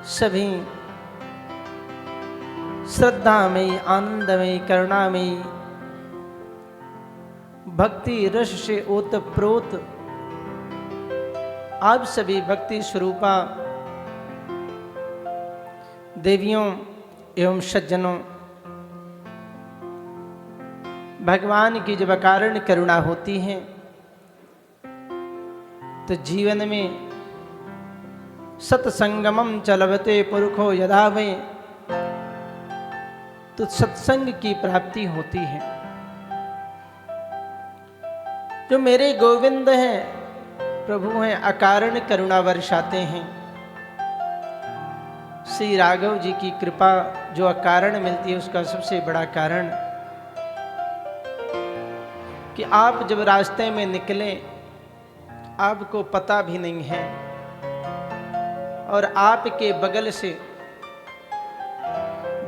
सभी श्रद्धामयी, आनंदमयी, करुणामयी, भक्ति रस से ओतप्रोत आप सभी भक्ति स्वरूपा देवियों एवं सज्जनों, भगवान की जब अकारण करुणा होती है तो जीवन में सत्संगमं च लभते पुरुषो यदा वे, तो सत्संग की प्राप्ति होती है। जो मेरे गोविंद हैं, प्रभु हैं, अकारण करुणा वर्षाते हैं। श्री राघव जी की कृपा जो अकारण मिलती है, उसका सबसे बड़ा कारण कि आप जब रास्ते में निकले आपको पता भी नहीं है और आपके बगल से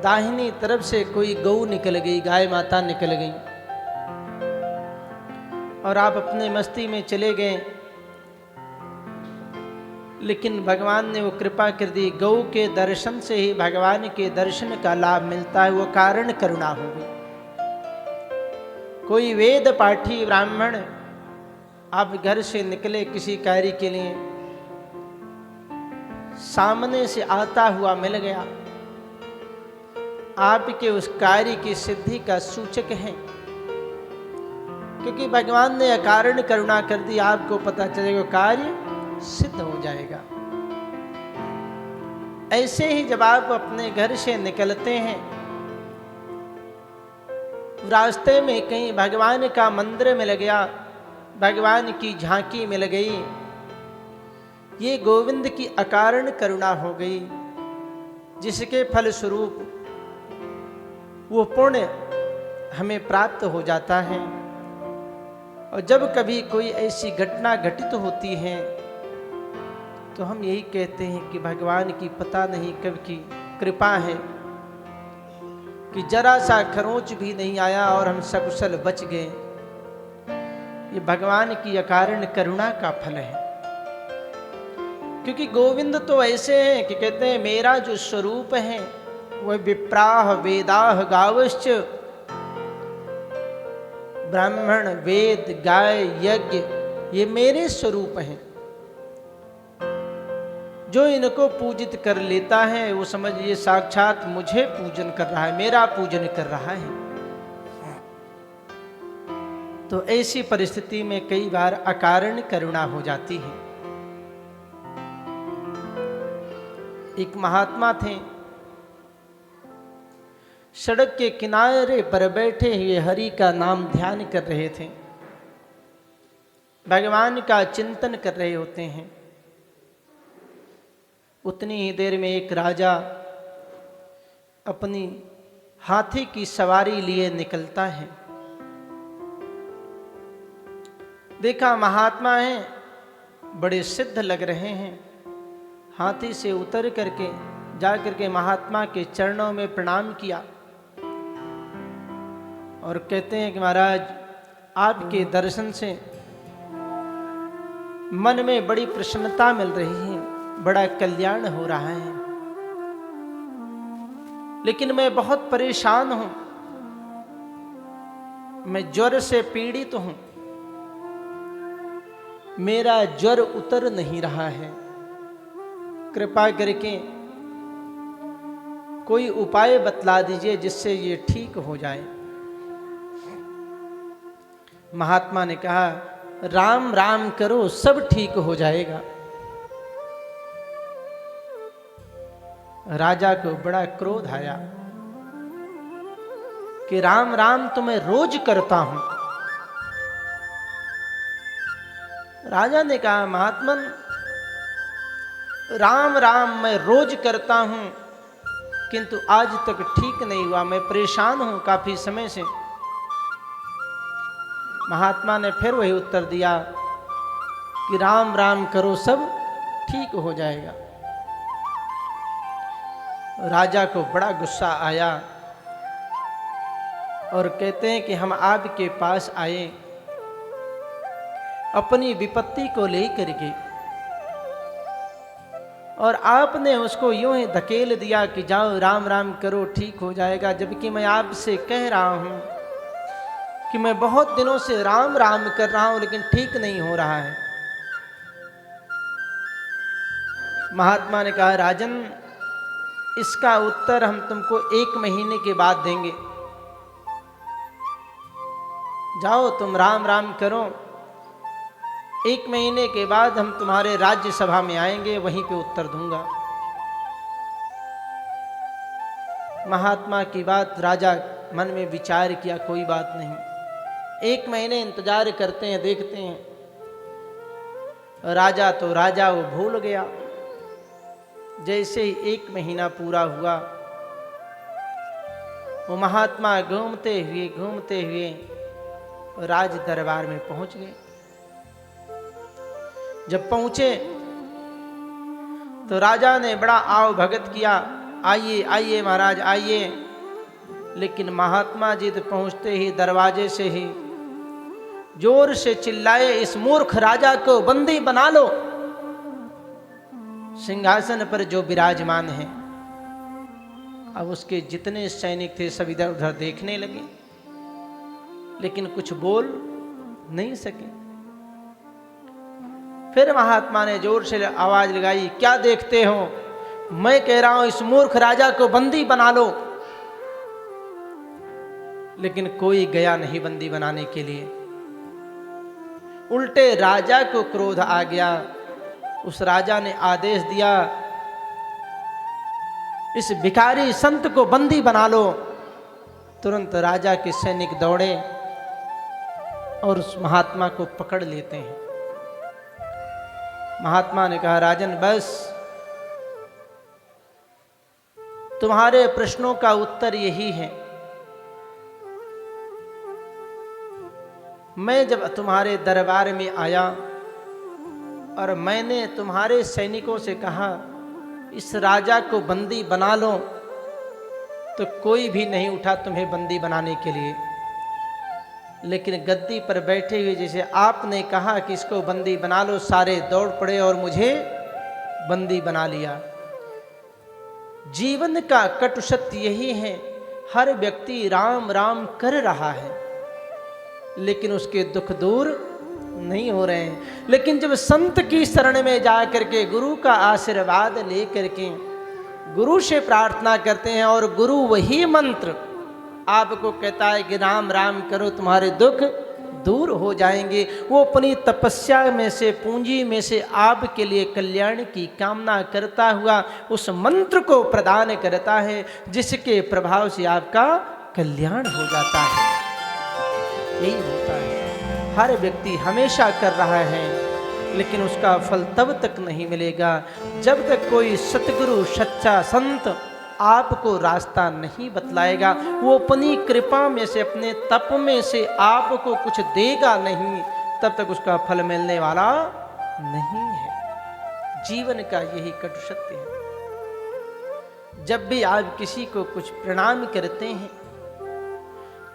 दाहिनी तरफ से कोई गऊ निकल गई, गाय माता निकल गई और आप अपने मस्ती में चले गए, लेकिन भगवान ने वो कृपा कर दी। गऊ के दर्शन से ही भगवान के दर्शन का लाभ मिलता है, वो कारण करुणा हो गई। कोई वेद पाठी ब्राह्मण आप घर से निकले किसी कार्य के लिए, सामने से आता हुआ मिल गया, आपके उस कार्य की सिद्धि का सूचक है, क्योंकि भगवान ने अकारण करुणा कर दी। आपको पता चलेगा कार्य सिद्ध हो जाएगा। ऐसे ही जब आप अपने घर से निकलते हैं, रास्ते में कहीं भगवान का मंदिर मिल गया, भगवान की झांकी मिल गई, ये गोविंद की अकारण करुणा हो गई, जिसके फलस्वरूप वो पुण्य हमें प्राप्त हो जाता है। और जब कभी कोई ऐसी घटना घटित होती है तो हम यही कहते हैं कि भगवान की पता नहीं कब की कृपा है कि जरा सा खरोंच भी नहीं आया और हम सकुशल बच गए। ये भगवान की अकारण करुणा का फल है। क्योंकि गोविंद तो ऐसे हैं कि कहते हैं मेरा जो स्वरूप है वह विप्राह वेदाह गावश्च, ब्राह्मण वेद गाय यज्ञ ये मेरे स्वरूप हैं। जो इनको पूजित कर लेता है वो समझिए साक्षात मुझे पूजन कर रहा है, मेरा पूजन कर रहा है। तो ऐसी परिस्थिति में कई बार अकारण करुणा हो जाती है। एक महात्मा थे, सड़क के किनारे पर बैठे हुए हरि का नाम ध्यान कर रहे थे, भगवान का चिंतन कर रहे होते हैं। उतनी ही देर में एक राजा अपनी हाथी की सवारी लिए निकलता है। देखा महात्मा हैं, बड़े सिद्ध लग रहे हैं। हाथी से उतर करके जा करके महात्मा के चरणों में प्रणाम किया और कहते हैं कि महाराज आपके दर्शन से मन में बड़ी प्रसन्नता मिल रही है, बड़ा कल्याण हो रहा है, लेकिन मैं बहुत परेशान हूं, मैं ज्वर से पीड़ित हूं, मेरा ज्वर उतर नहीं रहा है। कृपा करके कोई उपाय बतला दीजिए जिससे ये ठीक हो जाए। महात्मा ने कहा राम राम करो सब ठीक हो जाएगा। राजा को बड़ा क्रोध आया कि राम राम तो मैं रोज करता हूं। राजा ने कहा महात्मन राम राम मैं रोज करता हूं, किंतु आज तक ठीक नहीं हुआ, मैं परेशान हूं काफी समय से। महात्मा ने फिर वही उत्तर दिया कि राम राम करो सब ठीक हो जाएगा। राजा को बड़ा गुस्सा आया और कहते हैं कि हम आपके पास आए अपनी विपत्ति को लेकर के, और आपने उसको यूं ही धकेल दिया कि जाओ राम राम करो ठीक हो जाएगा, जबकि मैं आपसे कह रहा हूं कि मैं बहुत दिनों से राम राम कर रहा हूं लेकिन ठीक नहीं हो रहा है। महात्मा ने कहा, राजन इसका उत्तर हम तुमको 1 महीने के बाद देंगे। जाओ तुम राम राम करो, 1 महीने के बाद हम तुम्हारे राज्य सभा में आएंगे, वहीं पे उत्तर दूंगा। महात्मा की बात राजा मन में विचार किया, कोई बात नहीं, 1 महीने इंतजार करते हैं, देखते हैं। राजा तो राजा वो भूल गया। जैसे ही 1 महीना पूरा हुआ, वो महात्मा घूमते हुए राज दरबार में पहुंच गए। जब पहुंचे तो राजा ने बड़ा आव भगत किया, आइए आइए महाराज आइए। लेकिन महात्मा जी तो पहुंचते ही दरवाजे से ही जोर से चिल्लाए, इस मूर्ख राजा को बंदी बना लो। सिंहासन पर जो विराजमान है, अब उसके जितने सैनिक थे सब इधर उधर देखने लगे, लेकिन कुछ बोल नहीं सके। फिर महात्मा ने जोर से आवाज लगाई, क्या देखते हो, मैं कह रहा हूं इस मूर्ख राजा को बंदी बना लो। लेकिन कोई गया नहीं बंदी बनाने के लिए। उल्टे राजा को क्रोध आ गया। उस राजा ने आदेश दिया, इस भिखारी संत को बंदी बना लो। तुरंत राजा के सैनिक दौड़े और उस महात्मा को पकड़ लेते हैं। महात्मा ने कहा, राजन बस, तुम्हारे प्रश्नों का उत्तर यही है। मैं जब तुम्हारे दरबार में आया और मैंने तुम्हारे सैनिकों से कहा इस राजा को बंदी बना लो, तो कोई भी नहीं उठा तुम्हें बंदी बनाने के लिए। लेकिन गद्दी पर बैठे हुए जैसे आपने कहा कि इसको बंदी बना लो, सारे दौड़ पड़े और मुझे बंदी बना लिया। जीवन का कटु सत्य यही है, हर व्यक्ति राम राम कर रहा है लेकिन उसके दुख दूर नहीं हो रहे हैं। लेकिन जब संत की शरण में जा करके गुरु का आशीर्वाद ले करके गुरु से प्रार्थना करते हैं और गुरु वही मंत्र आपको कहता है कि राम राम करो, तुम्हारे दुख दूर हो जाएंगे, वो अपनी तपस्या में से, पूंजी में से आपके लिए कल्याण की कामना करता हुआ उस मंत्र को प्रदान करता है, जिसके प्रभाव से आपका कल्याण हो जाता है। यही होता है, हर व्यक्ति हमेशा कर रहा है लेकिन उसका फल तब तक नहीं मिलेगा जब तक कोई सतगुरु सच्चा संत आपको रास्ता नहीं बतलाएगा। वो अपनी कृपा में से, अपने तप में से आपको कुछ देगा नहीं, तब तक उसका फल मिलने वाला नहीं है। जीवन का यही कटु सत्य है। जब भी आप किसी को कुछ प्रणाम करते हैं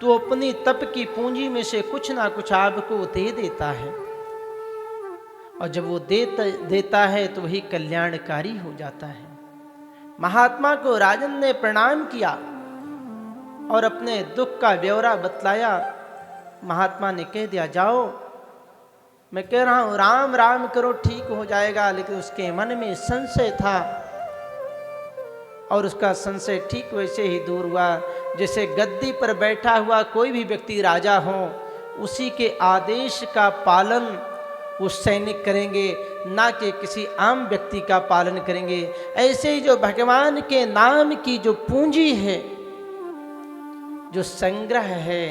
तो अपनी तप की पूंजी में से कुछ ना कुछ आपको दे देता है, और जब वो देता है तो वही कल्याणकारी हो जाता है। महात्मा को राजन ने प्रणाम किया और अपने दुख का ब्यौरा बतलाया। महात्मा ने कह दिया, जाओ, मैं कह रहा हूं राम राम करो ठीक हो जाएगा। लेकिन उसके मन में संशय था और उसका संशय ठीक वैसे ही दूर हुआ जैसे गद्दी पर बैठा हुआ कोई भी व्यक्ति राजा हो, उसी के आदेश का पालन वो सैनिक करेंगे, ना कि किसी आम व्यक्ति का पालन करेंगे। ऐसे ही जो भगवान के नाम की जो पूंजी है, जो संग्रह है,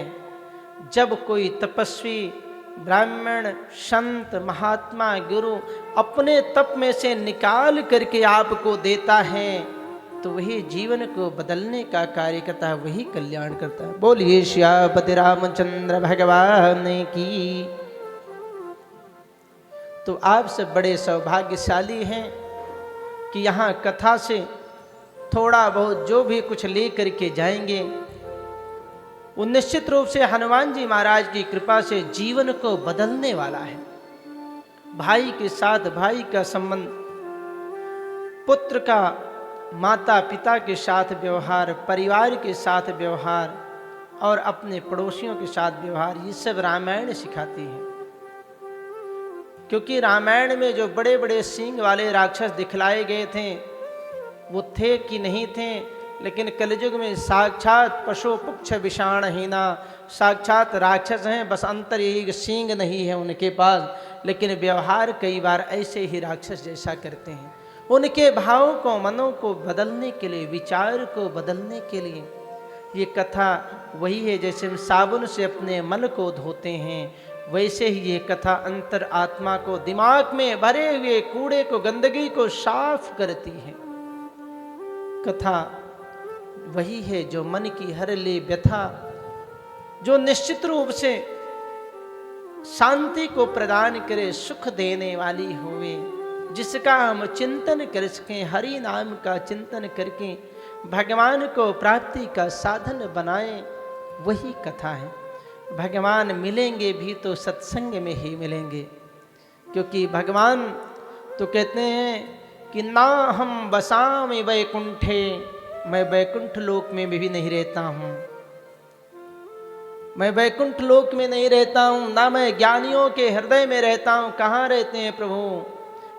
जब कोई तपस्वी ब्राह्मण संत महात्मा गुरु अपने तप में से निकाल करके आपको देता है तो वही जीवन को बदलने का कार्य करता है, वही कल्याण करता है। बोलिए श्यापति रामचंद्र भगवान की। तो आप सब बड़े सौभाग्यशाली हैं कि यहाँ कथा से थोड़ा बहुत जो भी कुछ ले करके जाएंगे वो निश्चित रूप से हनुमान जी महाराज की कृपा से जीवन को बदलने वाला है। भाई के साथ भाई का संबंध, पुत्र का माता पिता के साथ व्यवहार, परिवार के साथ व्यवहार और अपने पड़ोसियों के साथ व्यवहार, ये सब रामायण सिखाती है। क्योंकि रामायण में जो बड़े बड़े सींग वाले राक्षस दिखलाए गए थे वो थे कि नहीं थे, लेकिन कलयुग में साक्षात पशु पुक्ष विषाणहीना, साक्षात राक्षस हैं, बस अंतर यही सींग नहीं है उनके पास, लेकिन व्यवहार कई बार ऐसे ही राक्षस जैसा करते हैं। उनके भावों को, मनों को बदलने के लिए, विचार को बदलने के लिए ये कथा वही है। जैसे हम साबुन से अपने मन को धोते हैं, वैसे ही ये कथा अंतर आत्मा को, दिमाग में भरे हुए कूड़े को, गंदगी को साफ करती है। कथा वही है जो मन की हर ले व्यथा, जो निश्चित रूप से शांति को प्रदान करे, सुख देने वाली होवे, जिसका हम चिंतन कर सकें, हरि नाम का चिंतन करके भगवान को प्राप्ति का साधन बनाएं, वही कथा है। भगवान मिलेंगे भी तो सत्संग में ही मिलेंगे, क्योंकि भगवान तो कहते हैं कि ना हम बसामि वैकुंठे, मैं वैकुंठ लोक में भी नहीं रहता हूँ, मैं वैकुंठ लोक में नहीं रहता हूँ, ना मैं ज्ञानियों के हृदय में रहता हूँ। कहाँ रहते हैं प्रभु?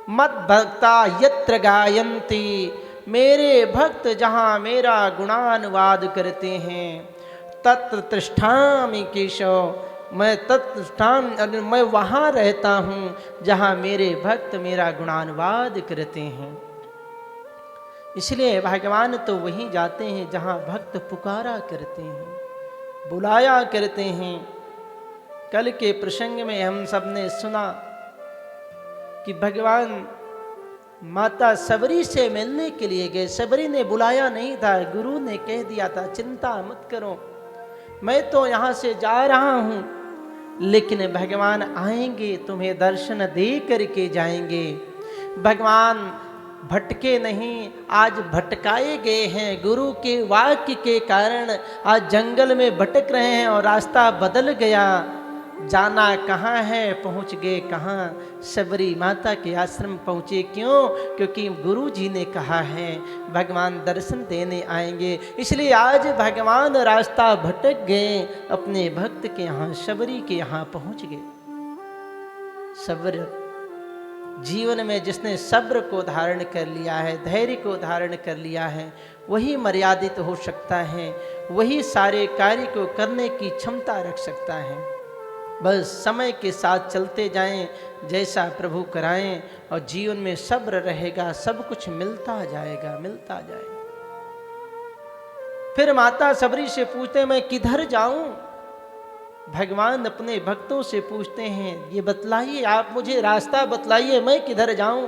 मत भक्ता यत्र गायन्ति, मेरे भक्त जहाँ मेरा गुणानुवाद करते हैं, तत्र तिष्ठामि केशव, मैं वहाँ रहता हूँ जहाँ मेरे भक्त मेरा गुणानुवाद करते हैं। इसलिए भगवान तो वहीं जाते हैं जहाँ भक्त पुकारा करते हैं, बुलाया करते हैं। कल के प्रसंग में हम सब ने सुना कि भगवान माता सबरी से मिलने के लिए गए। सबरी ने बुलाया नहीं था, गुरु ने कह दिया था चिंता मत करो, मैं तो यहाँ से जा रहा हूँ, लेकिन भगवान आएंगे, तुम्हें दर्शन दे करके जाएंगे। भगवान भटके नहीं, आज भटकाए गए हैं। गुरु के वाक्य के कारण आज जंगल में भटक रहे हैं और रास्ता बदल गया। जाना कहाँ है, पहुँच गए कहाँ? सबरी माता के आश्रम पहुँचे। क्यों? क्योंकि गुरु जी ने कहा है भगवान दर्शन देने आएंगे। इसलिए आज भगवान रास्ता भटक गए, अपने भक्त के यहाँ, सबरी के यहाँ पहुँच गए। सब्र, जीवन में जिसने सब्र को धारण कर लिया है, धैर्य को धारण कर लिया है, वही मर्यादित हो सकता है, वही सारे कार्य को करने की क्षमता रख सकता है। बस समय के साथ चलते जाएं, जैसा प्रभु कराएं, और जीवन में सब्र रहेगा, सब कुछ मिलता जाएगा, मिलता जाएगा। फिर माता सबरी से पूछते मैं किधर जाऊं? भगवान अपने भक्तों से पूछते हैं ये बतलाइए, आप मुझे रास्ता बतलाइए, मैं किधर जाऊं?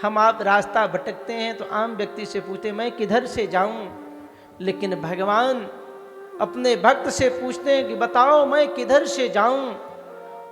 हम आप रास्ता भटकते हैं तो आम व्यक्ति से पूछते मैं किधर से जाऊं, लेकिन भगवान अपने भक्त से पूछते हैं कि बताओ मैं किधर से जाऊं।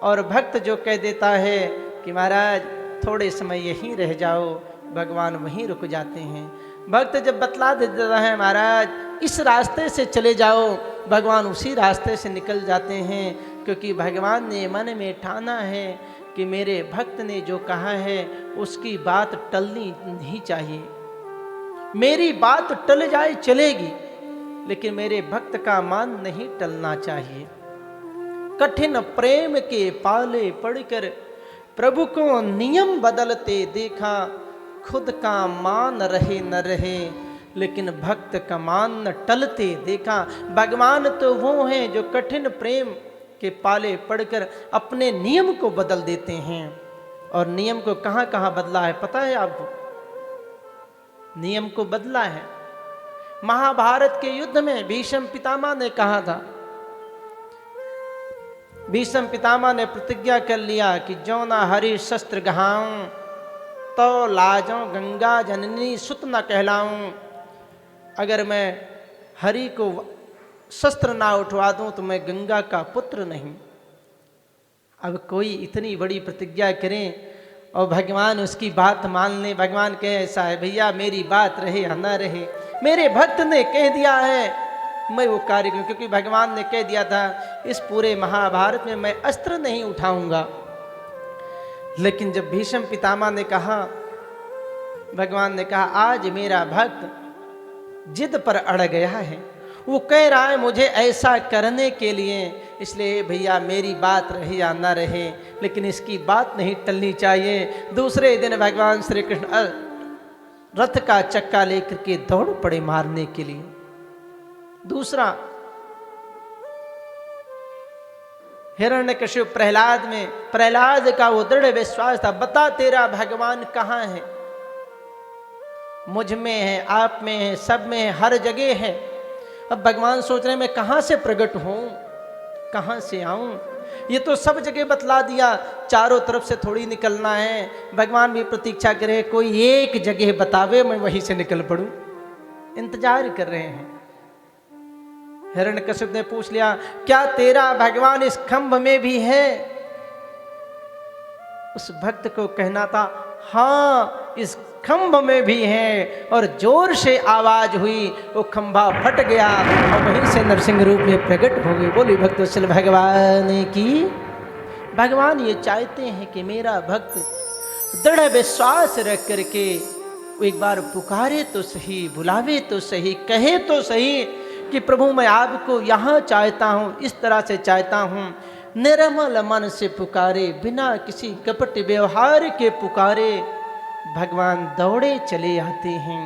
और भक्त जो कह देता है कि महाराज थोड़े समय यहीं रह जाओ, भगवान वहीं रुक जाते हैं। भक्त जब बतला देता है महाराज इस रास्ते से चले जाओ, भगवान उसी रास्ते से निकल जाते हैं, क्योंकि भगवान ने मन में ठाना है कि मेरे भक्त ने जो कहा है उसकी बात टलनी नहीं चाहिए। मेरी बात टल जाए चलेगी, लेकिन मेरे भक्त का मान नहीं टलना चाहिए। कठिन प्रेम के पाले पड़कर प्रभु को नियम बदलते देखा, खुद का मान रहे न रहे, लेकिन भक्त का मान न टलते देखा। भगवान तो वो हैं जो कठिन प्रेम के पाले पड़कर अपने नियम को बदल देते हैं। और नियम को कहाँ कहाँ बदला है पता है आपको? नियम को बदला है महाभारत के युद्ध में। भीष्म पितामह ने कहा था, भीष्म पितामह ने प्रतिज्ञा कर लिया कि जो ना हरि शस्त्र गहाऊं तो लाजों गंगा जननी सुत न कहलाऊं। अगर मैं हरि को शस्त्र ना उठवा दूं तो मैं गंगा का पुत्र नहीं। अब कोई इतनी बड़ी प्रतिज्ञा करें और भगवान उसकी बात मान ले। भगवान कहे ऐसा है भैया, मेरी बात रहे या ना रहे, मेरे भक्त ने कह दिया है मैं वो कार्य करूं। क्योंकि भगवान ने कह दिया था इस पूरे महाभारत में मैं अस्त्र नहीं उठाऊंगा। लेकिन जब भीष्म पितामह ने कहा भगवान ने कहा आज मेरा भक्त जिद पर अड़ गया है, वो कह रहा है मुझे ऐसा करने के लिए, इसलिए भैया मेरी बात रहे या ना रहे, लेकिन इसकी बात नहीं टलनी चाहिए। दूसरे दिन भगवान श्री कृष्ण रथ का चक्का लेकर के दौड़ पड़े मारने के लिए। दूसरा, हिरण्यकशिपु प्रहलाद में, प्रहलाद का वो दृढ़ विश्वास था, बता तेरा भगवान कहाँ है? मुझ में है, आप में है, सब में है, हर जगह है। अब भगवान सोच रहे मैं कहाँ से प्रकट हूं, कहाँ से आऊं? ये तो सब जगह बतला दिया, चारों तरफ से थोड़ी निकलना है। भगवान भी प्रतीक्षा करे कोई एक जगह बतावे, मैं वहीं से निकल पड़ूं। इंतजार कर रहे हैं। हिरण्यकशिपु ने पूछ लिया क्या तेरा भगवान इस खंभ में भी है? उस भक्त को कहना था हाँ इस खंभ में भी है, और जोर से आवाज हुई, वो खंभा फट गया और वहीं से नरसिंह रूप में प्रकट हो गए। बोली भक्तवत्सल भगवान की। भगवान ये चाहते हैं कि मेरा भक्त दृढ़ विश्वास रख करके वो एक बार पुकारे तो सही, बुलावे तो सही, कहे तो सही कि प्रभु मैं आपको यहाँ चाहता हूँ, इस तरह से चाहता हूँ। निर्मल मन से पुकारे, बिना किसी कपट व्यवहार के पुकारे, भगवान दौड़े चले आते हैं।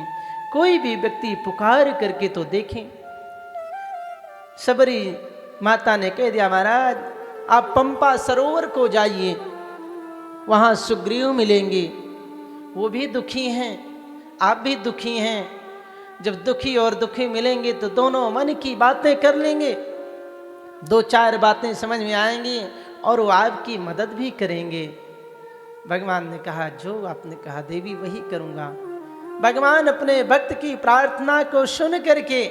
कोई भी व्यक्ति पुकार करके तो देखें। सबरी माता ने कह दिया महाराज आप पंपा सरोवर को जाइए, वहां सुग्रीव मिलेंगे, वो भी दुखी हैं, आप भी दुखी हैं। जब दुखी और दुखी मिलेंगे तो दोनों मन की बातें कर लेंगे, दो चार बातें समझ में आएंगी और वो आपकी मदद भी करेंगे। भगवान ने कहा जो आपने कहा देवी वही करूंगा। भगवान अपने भक्त की प्रार्थना को सुन करके,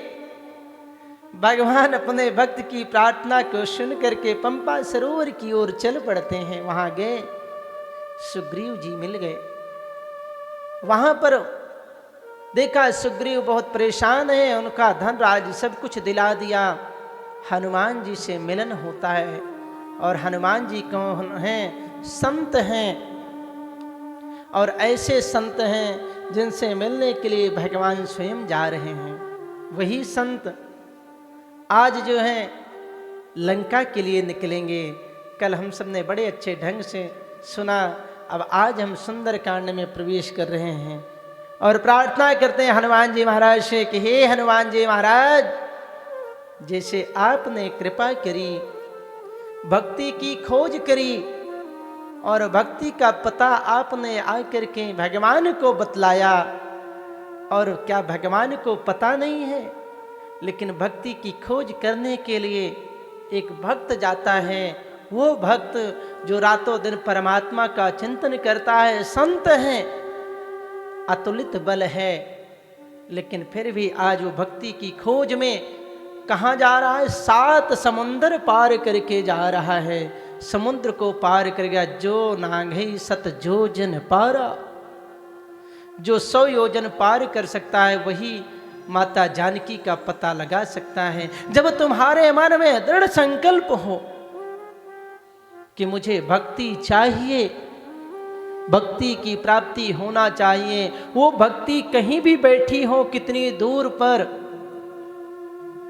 भगवान अपने भक्त की प्रार्थना को सुन करके पंपा सरोवर की ओर चल पड़ते हैं। वहां गए, सुग्रीव जी मिल गए। वहां पर देखा सुग्रीव बहुत परेशान है, उनका धन राज सब कुछ दिला दिया। हनुमान जी से मिलन होता है, और हनुमान जी कौन हैं? संत हैं, और ऐसे संत हैं जिनसे मिलने के लिए भगवान स्वयं जा रहे हैं। वही संत आज जो है लंका के लिए निकलेंगे। कल हम सब ने बड़े अच्छे ढंग से सुना, अब आज हम सुंदर कांड में प्रवेश कर रहे हैं और प्रार्थना करते हैं हनुमान जी महाराज से कि हे हनुमान जी महाराज, जैसे आपने कृपा करी, भक्ति की खोज करी और भक्ति का पता आपने आकर के भगवान को बतलाया, और क्या भगवान को पता नहीं है? लेकिन भक्ति की खोज करने के लिए एक भक्त जाता है, वो भक्त जो रातों दिन परमात्मा का चिंतन करता है, संत है, अतुलित बल है, लेकिन फिर भी आज वो भक्ति की खोज में कहाँ जा रहा है? 7 समुंदर पार करके जा रहा है। समुद्र को पार कर गया। जो नांघई 7 योजन पारा, जो 100 योजन पार कर सकता है वही माता जानकी का पता लगा सकता है। जब तुम्हारे मन में दृढ़ संकल्प हो कि मुझे भक्ति चाहिए, भक्ति की प्राप्ति होना चाहिए, वो भक्ति कहीं भी बैठी हो, कितनी दूर पर,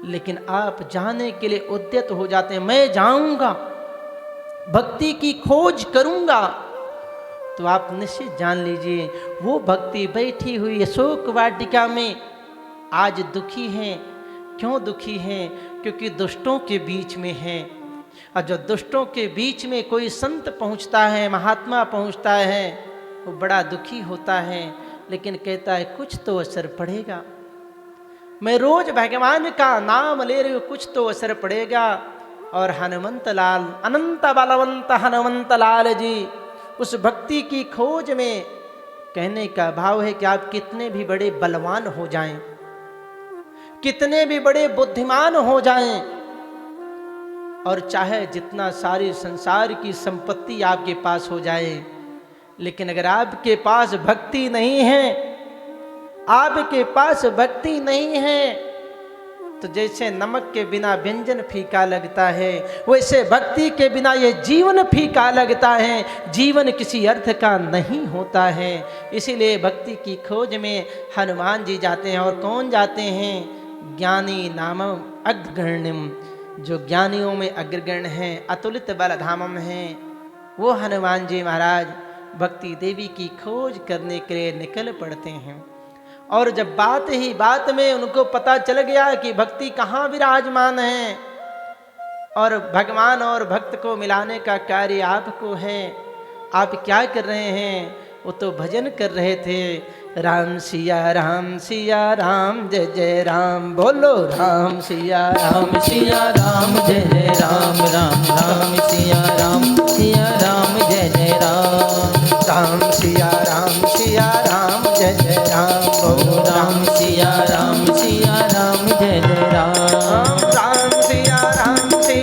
लेकिन आप जाने के लिए उद्यत हो जाते हैं, मैं जाऊंगा, भक्ति की खोज करूंगा, तो आप निश्चित जान लीजिए वो भक्ति बैठी हुई अशोक वाटिका में आज दुखी हैं। क्यों दुखी हैं? क्योंकि दुष्टों के बीच में है, और जो दुष्टों के बीच में कोई संत पहुंचता है, महात्मा पहुंचता है, वो बड़ा दुखी होता है, लेकिन कहता है कुछ तो असर पड़ेगा, मैं रोज भगवान का नाम ले रही हूँ, कुछ तो असर पड़ेगा। और हनुमंत लाल, अनंत बलवंत हनुमंत लाल जी उस भक्ति की खोज में, कहने का भाव है कि आप कितने भी बड़े बलवान हो जाएं, कितने भी बड़े बुद्धिमान हो जाएं, और चाहे जितना सारी संसार की संपत्ति आपके पास हो जाए, लेकिन अगर आपके पास भक्ति नहीं है, आपके पास भक्ति नहीं है, तो जैसे नमक के बिना व्यंजन फीका लगता है, वैसे भक्ति के बिना ये जीवन फीका लगता है, जीवन किसी अर्थ का नहीं होता है। इसीलिए भक्ति की खोज में हनुमान जी जाते हैं। और कौन जाते हैं? ज्ञानी नामम अग्रगण्यम, जो ज्ञानियों में अग्रगण्य हैं, अतुलित बलधामम हैं, वो हनुमान जी महाराज भक्ति देवी की खोज करने के लिए निकल पड़ते हैं। और जब बात ही बात में उनको पता चल गया कि भक्ति कहाँ विराजमान है और भगवान और भक्त को मिलाने का कार्य आपको है, आप क्या कर रहे हैं? वो तो भजन कर रहे थे, राम सिया राम जय जय राम, बोलो राम सिया राम जय जय राम, राम राम सिया राम जय जय राम, राम सिया राम जय जय राम, बोलो राम सिया राम जय जय राम, राम सिया राम जय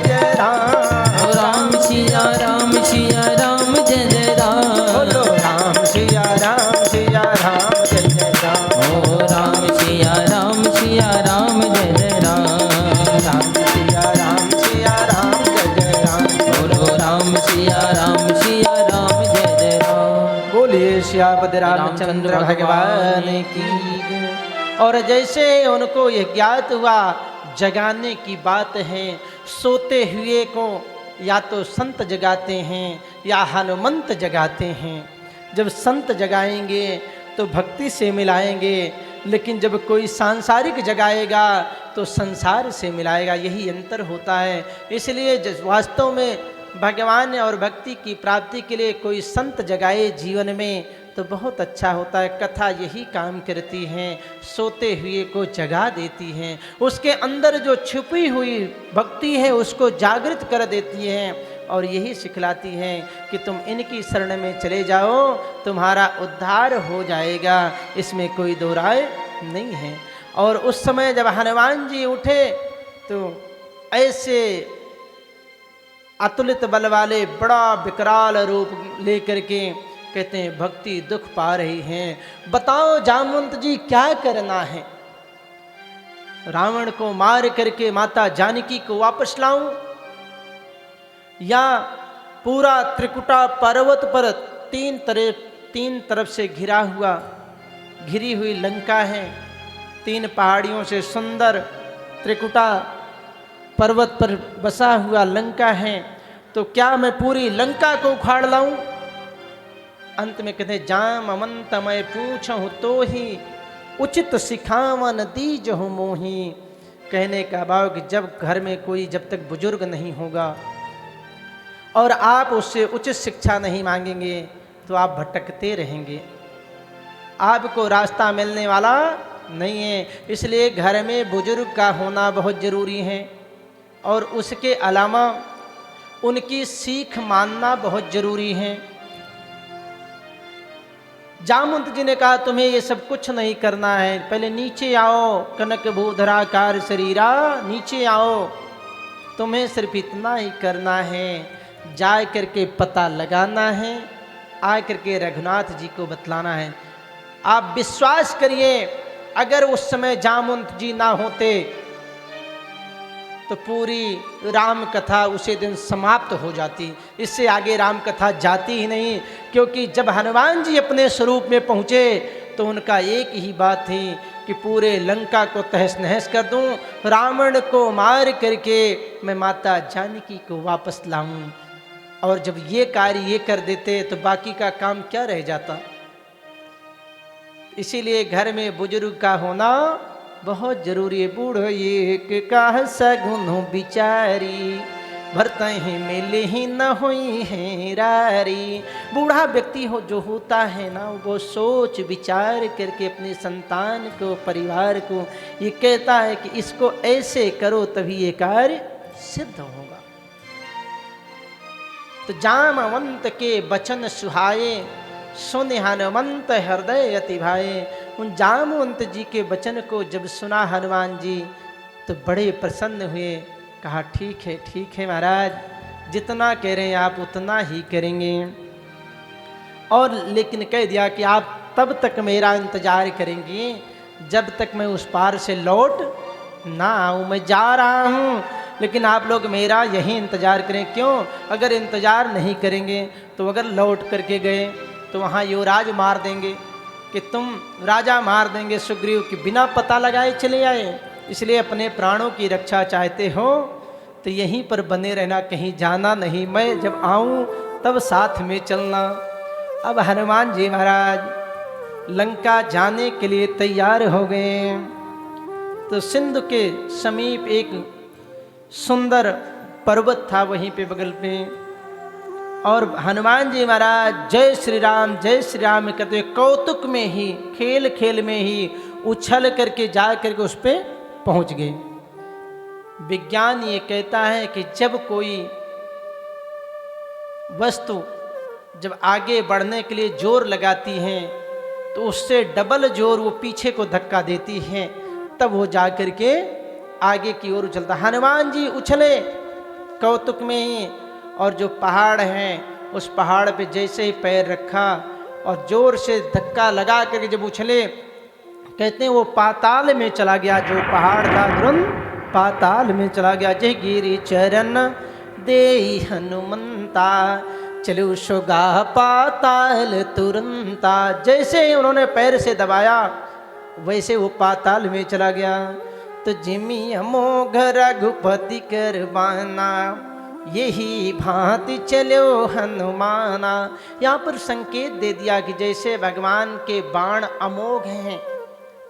जय राम, राम सिया राम जय जय राम, बोलो राम सिया राम जय जय राम, ओ राम सिया राम जय जय राम, राम सिया राम जय जय राम, बोलो राम सिया राम जय जय राम। बोलिए श्यापति रामचंद्र भगवान की। और जैसे उनको यह ज्ञात हुआ जगाने की बात है, सोते हुए को या तो संत जगाते हैं या हनुमंत जगाते हैं। जब संत जगाएंगे तो भक्ति से मिलाएंगे, लेकिन जब कोई सांसारिक जगाएगा तो संसार से मिलाएगा, यही अंतर होता है। इसलिए वास्तव में भगवान और भक्ति की प्राप्ति के लिए कोई संत जगाए जीवन में तो बहुत अच्छा होता है। कथा यही काम करती हैं, सोते हुए को जगा देती हैं, उसके अंदर जो छुपी हुई भक्ति है उसको जागृत कर देती हैं और यही सिखलाती हैं कि तुम इनकी शरण में चले जाओ, तुम्हारा उद्धार हो जाएगा, इसमें कोई दो राय नहीं है। और उस समय जब हनुमान जी उठे तो ऐसे अतुलित बल वाले बड़ा विकराल रूप लेकर के कहते हैं भक्ति दुख पा रही हैं, बताओ जामवंत जी क्या करना है? रावण को मार करके माता जानकी को वापस लाऊं या पूरा त्रिकुटा पर्वत पर तीन तरफ से घिरी हुई लंका है, 3 पहाड़ियों से सुंदर त्रिकुटा पर्वत पर बसा हुआ लंका है, तो क्या मैं पूरी लंका को उखाड़ लाऊं? अंत में कहते जामवंत मैं पूछूं तो ही उचित सिखावन दीजहु मोही। कहने का भाव कि जब घर में कोई जब तक बुजुर्ग नहीं होगा और आप उससे उचित शिक्षा नहीं मांगेंगे तो आप भटकते रहेंगे, आपको रास्ता मिलने वाला नहीं है। इसलिए घर में बुजुर्ग का होना बहुत ज़रूरी है और उसके अलावा उनकी सीख मानना बहुत ज़रूरी है। जामवंत जी ने कहा तुम्हें ये सब कुछ नहीं करना है, पहले नीचे आओ, कनक भूधराकार शरीरा नीचे आओ, तुम्हें सिर्फ इतना ही करना है, जा करके पता लगाना है, आ करके रघुनाथ जी को बतलाना है। आप विश्वास करिए अगर उस समय जामवंत जी ना होते तो पूरी राम कथा उसी दिन समाप्त हो जाती, इससे आगे राम कथा जाती ही नहीं। क्योंकि जब हनुमान जी अपने स्वरूप में पहुँचे तो उनका एक ही बात थी कि पूरे लंका को तहस नहस कर दूं, रावण को मार करके मैं माता जानकी को वापस लाऊं। और जब ये कार्य ये कर देते तो बाकी का काम क्या रह जाता। इसीलिए घर में बुजुर्ग का होना बहुत जरूरी है। बूढ़ो एक का सगुन बिचारी, भरते ही मिले ही न हुई है रारी। बूढ़ा व्यक्ति हो जो होता है ना, वो सोच विचार करके अपने संतान को, परिवार को ये कहता है कि इसको ऐसे करो तभी ये कार्य सिद्ध होगा। तो जामवंत के वचन सुहाए, सुन हनुमंत हृदय अति भाए। उन जामवंत जी के वचन को जब सुना हनुमान जी तो बड़े प्रसन्न हुए। कहा ठीक है महाराज, जितना कह रहे हैं आप उतना ही करेंगे। और लेकिन कह दिया कि आप तब तक मेरा इंतजार करेंगे जब तक मैं उस पार से लौट ना आऊँ, मैं जा रहा हूँ, लेकिन आप लोग मेरा यही इंतज़ार करें। क्यों? अगर इंतज़ार नहीं करेंगे तो अगर लौट करके गए तो वहाँ युवराज मार देंगे कि तुम राजा मार देंगे सुग्रीव की, बिना पता लगाए चले आए। इसलिए अपने प्राणों की रक्षा चाहते हो तो यहीं पर बने रहना, कहीं जाना नहीं। मैं जब आऊँ तब साथ में चलना। अब हनुमान जी महाराज लंका जाने के लिए तैयार हो गए। तो सिंधु के समीप एक सुंदर पर्वत था वहीं पे बगल पे, और हनुमान जी महाराज जय श्री राम कहते हुए कौतुक में ही, खेल खेल में ही उछल करके जा करके उस पे पहुंच गए। विज्ञान ये कहता है कि जब कोई वस्तु जब आगे बढ़ने के लिए जोर लगाती है तो उससे डबल जोर वो पीछे को धक्का देती है, तब वो जा करके आगे की ओर उछलता। हनुमान जी उछले कौतुक में ही, और जो पहाड़ है उस पहाड़ पे जैसे ही पैर रखा और जोर से धक्का लगा करके जब उछले, कहते हैं वो पाताल में चला गया। जो पहाड़ था तुरंत पाताल में चला गया। जय गिरि चरण दे हनुमंता, चलो सुगा पाताल तुरंता। जैसे ही उन्होंने पैर से दबाया वैसे वो पाताल में चला गया। तो जिमी अमोघ रघुपति करवाना, यही भांति चलो हनुमाना। यहाँ पर संकेत दे दिया कि जैसे भगवान के बाण अमोघ हैं,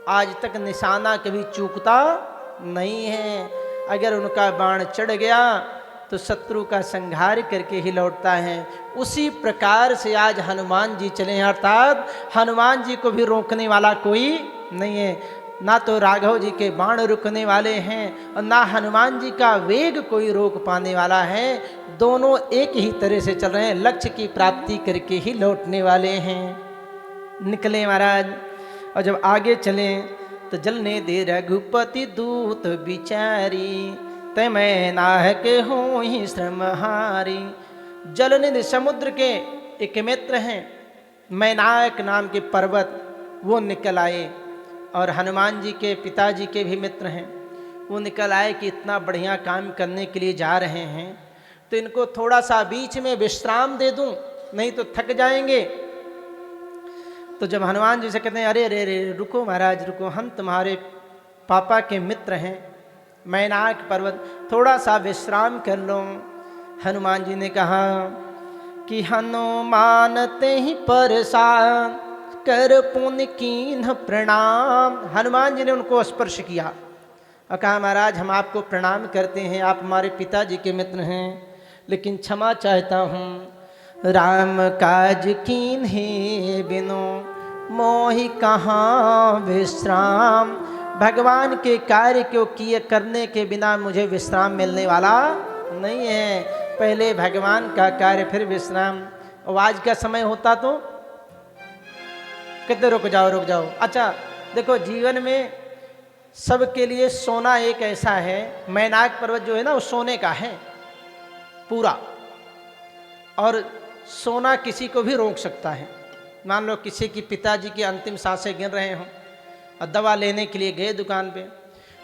आज तक निशाना कभी चूकता नहीं है। अगर उनका बाण चढ़ गया तो शत्रु का संहार करके ही लौटता है। उसी प्रकार से आज हनुमान जी चले हैं, अर्थात हनुमान जी को भी रोकने वाला कोई नहीं है। ना तो राघव जी के बाण रुकने वाले हैं और ना हनुमान जी का वेग कोई रोक पाने वाला है। दोनों एक ही तरह से चल रहे हैं, लक्ष्य की प्राप्ति करके ही लौटने वाले हैं। निकले महाराज, और जब आगे चले तो जलने दे रघुपति दूत बिचारी, तय मैं नाहक हूँ ही श्रमहारी। जलनिधि समुद्र के एक मित्र हैं, मैनाक नाम के पर्वत, वो निकल आए। और हनुमान जी के पिताजी के भी मित्र हैं, वो निकल आए कि इतना बढ़िया काम करने के लिए जा रहे हैं तो इनको थोड़ा सा बीच में विश्राम दे दूं, नहीं तो थक जाएंगे। तो जब हनुमान जी से कहते हैं अरे अरे अरे रुको महाराज रुको, हम तुम्हारे पापा के मित्र हैं, मैनाक पर्वत, थोड़ा सा विश्राम कर लो। हनुमान जी ने कहा कि हनुमान ते ही परसान, कर पुण्य कीन्ह प्रणाम। हनुमान जी ने उनको स्पर्श किया और कहा महाराज हम आपको प्रणाम करते हैं, आप हमारे पिताजी के मित्र हैं, लेकिन क्षमा चाहता हूँ। राम काज कीन्हे बिनु मोहि कहाँ विश्राम। भगवान के कार्य को किए करने के बिना मुझे विश्राम मिलने वाला नहीं है। पहले भगवान का कार्य फिर विश्राम। और आज का समय होता तो कहते रुक जाओ रुक जाओ। अच्छा देखो, जीवन में सबके लिए सोना एक ऐसा है, मैनाक पर्वत जो है ना वो सोने का है पूरा, और सोना किसी को भी रोक सकता है। मान लो किसी की पिताजी की अंतिम सांसें गिन रहे हों और दवा लेने के लिए गए दुकान पे,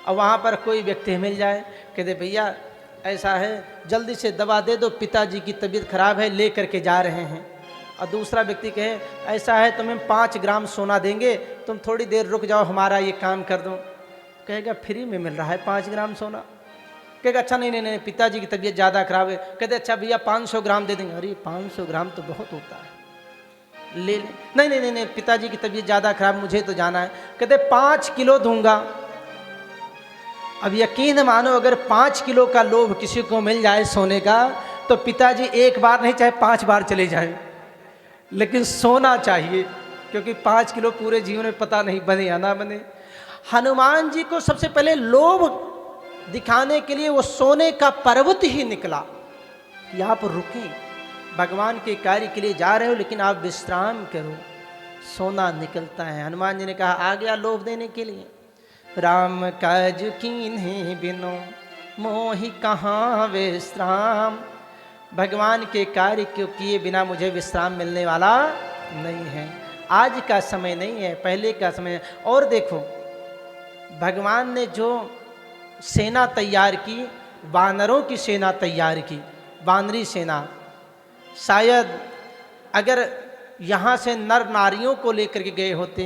और वहाँ पर कोई व्यक्ति मिल जाए, कहते भैया ऐसा है जल्दी से दवा दे दो, पिताजी की तबीयत खराब है, ले करके जा रहे हैं। और दूसरा व्यक्ति कहे ऐसा है तुम्हें 5 ग्राम सोना देंगे, तुम थोड़ी देर रुक जाओ हमारा ये काम कर दो। कहेगा फ्री में मिल रहा है 5 ग्राम सोना। कहेगा अच्छा नहीं नहीं नहीं पिताजी की तबीयत ज़्यादा खराब है। कहते अच्छा भैया 500 ग्राम दे देंगे। अरे 500 ग्राम तो बहुत होता है, ले ले। नहीं नहीं नहीं नहीं पिताजी की तबीयत ज़्यादा खराब, मुझे तो जाना है। कहते 5 किलो दूंगा। अब यकीन मानो अगर 5 किलो का लोभ किसी को मिल जाए सोने का, तो पिताजी एक बार नहीं चाहे 5 बार चले जाए, लेकिन सोना चाहिए, क्योंकि 5 किलो पूरे जीवन में पता नहीं बने या ना बने। हनुमान जी को सबसे पहले लोभ दिखाने के लिए वो सोने का पर्वत ही निकला कि आप रुकें, भगवान के कार्य के लिए जा रहे हो लेकिन आप विश्राम करो, सोना निकलता है। हनुमान जी ने कहा आ गया लोभ देने के लिए। राम काज कीन्हे बिनु मोहि कहाँ विश्राम। भगवान के कार्य को किए बिना मुझे विश्राम मिलने वाला नहीं है। आज का समय नहीं है, पहले का समय है। और देखो भगवान ने जो सेना तैयार की, वानरों की सेना तैयार की, वानरी सेना। शायद अगर यहाँ से नर नारियों को लेकर के गए होते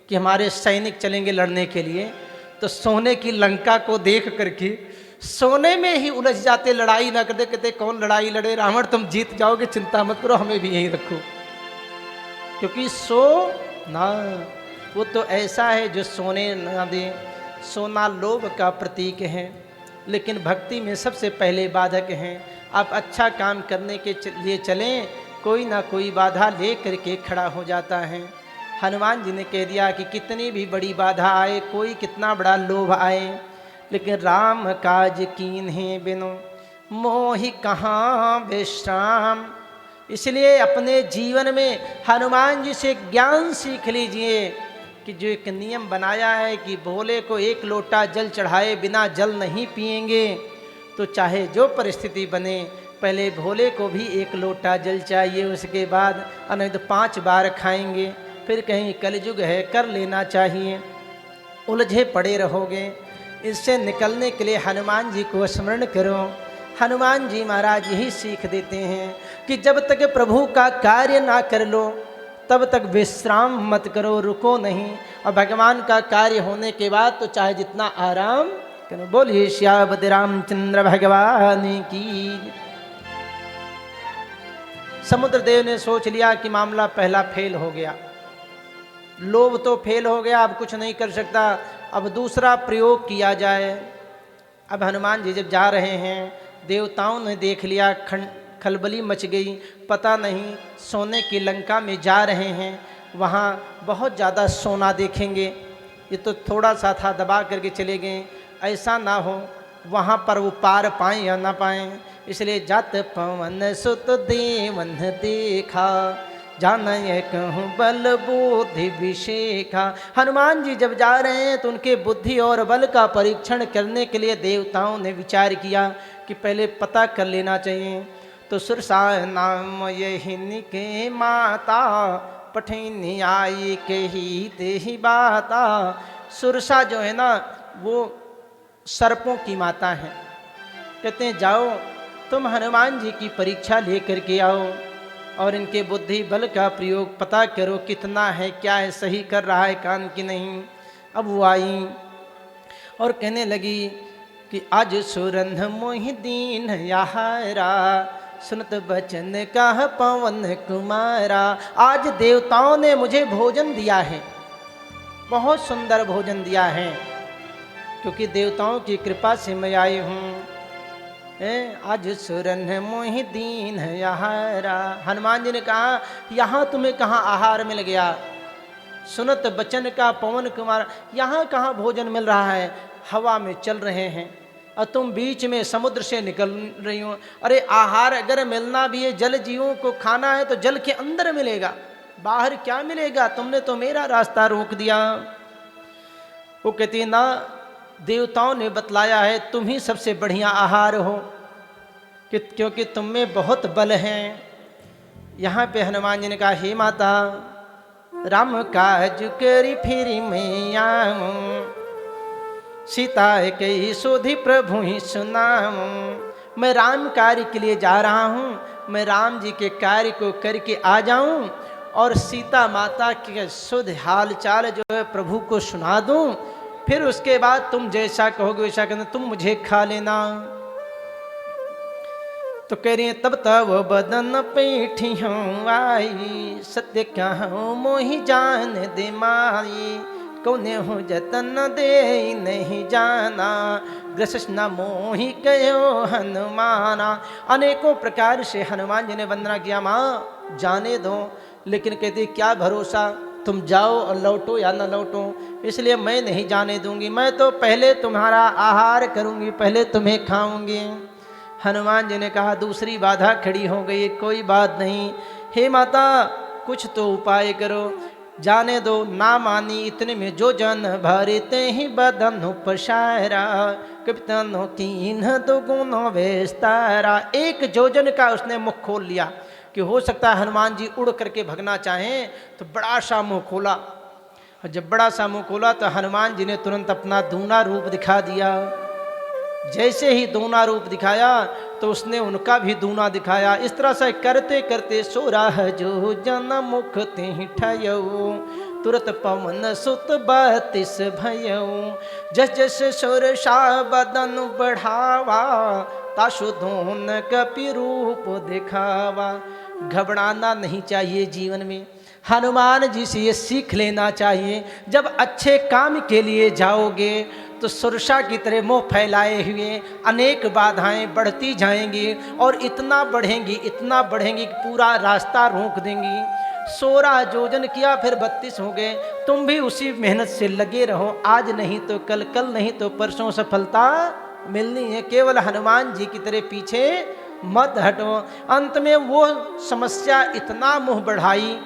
कि हमारे सैनिक चलेंगे लड़ने के लिए, तो सोने की लंका को देख करके सोने में ही उलझ जाते, लड़ाई ना करते, कहते कौन लड़ाई लड़े, रावण तुम जीत जाओगे, चिंता मत करो, हमें भी यहीं रखो। क्योंकि ना वो तो ऐसा है जो सोने ना दे। सोना लोभ का प्रतीक है, लेकिन भक्ति में सबसे पहले बाधक हैं। आप अच्छा काम करने के लिए चलें, कोई ना कोई बाधा ले करके खड़ा हो जाता है। हनुमान जी ने कह दिया कि कितनी भी बड़ी बाधा आए, कोई कितना बड़ा लोभ आए, लेकिन राम काज कीन्हे बिनु मोहि कहाँ विश्राम। इसलिए अपने जीवन में हनुमान जी से ज्ञान सीख लीजिए कि जो एक नियम बनाया है कि भोले को एक लोटा जल चढ़ाए बिना जल नहीं पिएंगे, तो चाहे जो परिस्थिति बने पहले भोले को भी एक लोटा जल चाहिए, उसके बाद नहीं तो 5 बार खाएंगे, फिर कहीं कलयुग है कर लेना चाहिए, उलझे पड़े रहोगे। इससे निकलने के लिए हनुमान जी को स्मरण करो। हनुमान जी महाराज यही सीख देते हैं कि जब तक प्रभु का कार्य ना कर लो तब तक विश्राम मत करो, रुको नहीं। और भगवान का कार्य होने के बाद तो चाहे जितना आराम करो। बोलिए श्यावती रामचंद्र भगवान की। समुद्र देव ने सोच लिया कि मामला पहला फेल हो गया, लोभ तो फेल हो गया, अब कुछ नहीं कर सकता, अब दूसरा प्रयोग किया जाए। अब हनुमान जी जब जा रहे हैं, देवताओं ने देख लिया, खलबली मच गई, पता नहीं सोने की लंका में जा रहे हैं, वहाँ बहुत ज़्यादा सोना देखेंगे, ये तो थोड़ा सा था, दबा करके चले गए, ऐसा ना हो वहाँ पर वो पार पाएँ या ना पाएँ। इसलिए जात पवन सुत देवन देखा, जान ये कहूँ बल बुद्धि विशेखा। हनुमान जी जब जा रहे हैं तो उनके बुद्धि और बल का परीक्षण करने के लिए देवताओं ने विचार किया कि पहले पता कर लेना चाहिए। तो सुरसा नाम यही के माता, पठनी आई के ही देही बाता। सुरसा जो है ना वो सर्पों की माता है। कहते हैं जाओ तुम हनुमान जी की परीक्षा लेकर के आओ और इनके बुद्धि बल का प्रयोग पता करो कितना है, क्या है, सही कर रहा है काम कि नहीं। अब वो आई और कहने लगी कि आज सुरंध मोहि दीन यारा, सुनत बचन कह पवन कुमारा। आज देवताओं ने मुझे भोजन दिया है, बहुत सुंदर भोजन दिया है, क्योंकि देवताओं की कृपा से मैं आई हूँ। आज सुरन मोहि दीन यारा। हनुमान जी ने कहा यहाँ तुम्हें कहाँ आहार मिल गया, सुनत बचन का पवन कुमार, यहाँ कहाँ भोजन मिल रहा है, हवा में चल रहे हैं और तुम बीच में समुद्र से निकल रही हो। अरे आहार अगर मिलना भी है, जल जीवों को खाना है तो जल के अंदर मिलेगा, बाहर क्या मिलेगा, तुमने तो मेरा रास्ता रोक दिया। वो कहती ना, देवताओं ने बतलाया है तुम ही सबसे बढ़िया आहार हो, क्योंकि तुम में बहुत बल है। यहाँ पे हनुमान जी ने कहा हे माता, राम काज करी फिर मैं आऊं, सीता कही सोधी प्रभु ही सुनाऊं। मैं राम कार्य के लिए जा रहा हूँ, मैं राम जी के कार्य को करके आ जाऊं और सीता माता के शुद्ध हाल चाल जो है प्रभु को सुना दूं, फिर उसके बाद तुम जैसा कहोगे वैसा कहना, तुम मुझे खा लेना। तो कह रही है तब तब बदन पैठी हूँ आई, सत्य कहूँ मोहि जान दे माई, कौने हो जतन दे नहीं जाना, ग्रस न मोहि कहो हनुमाना। अनेकों प्रकार से हनुमान जी ने वंदना किया, माँ जाने दो, लेकिन कहती क्या भरोसा, तुम जाओ और लौटो या न लौटो, इसलिए मैं नहीं जाने दूंगी, मैं तो पहले तुम्हारा आहार करूंगी, पहले तुम्हें खाऊंगी। हनुमान जी ने कहा दूसरी बाधा खड़ी हो गई, कोई बात नहीं, हे माता कुछ तो उपाय करो, जाने दो। ना मानी इतने में जो जन भरते ही बदन पशारा, कपितनो कीन्ह दो गुनो वेस्तारा। एक जोजन का उसने मुख खोल लिया कि हो सकता है हनुमान जी उड़ करके भगना चाहें, तो बड़ा सा मुंह खोला। जब बड़ा सा मुंह खोला तो हनुमान जी ने तुरंत अपना दूना रूप दिखा दिया। जैसे ही दूना रूप दिखाया तो उसने उनका भी दूना दिखाया। इस तरह से करते करते सोराह जो जन मुख ते ठयऊ, तुरत पवन सुत 32 भयऊ। जस जस सुरसा बदन बढ़ावा, ताशु धून कपि रूप दिखावा। घबराना नहीं चाहिए जीवन में, हनुमान जी से ये सीख लेना चाहिए। जब अच्छे काम के लिए जाओगे तो सुरसा की तरह मुंह फैलाए हुए अनेक बाधाएं बढ़ती जाएंगी और इतना बढ़ेंगी कि पूरा रास्ता रोक देंगी। 16 योजन किया, फिर 32 हो गए। तुम भी उसी मेहनत से लगे रहो, आज नहीं तो कल, कल नहीं तो परसों सफलता मिलनी है। केवल हनुमान जी की तरह पीछे मत हटो। अंत में वो समस्या इतना मुंह बढ़ाई,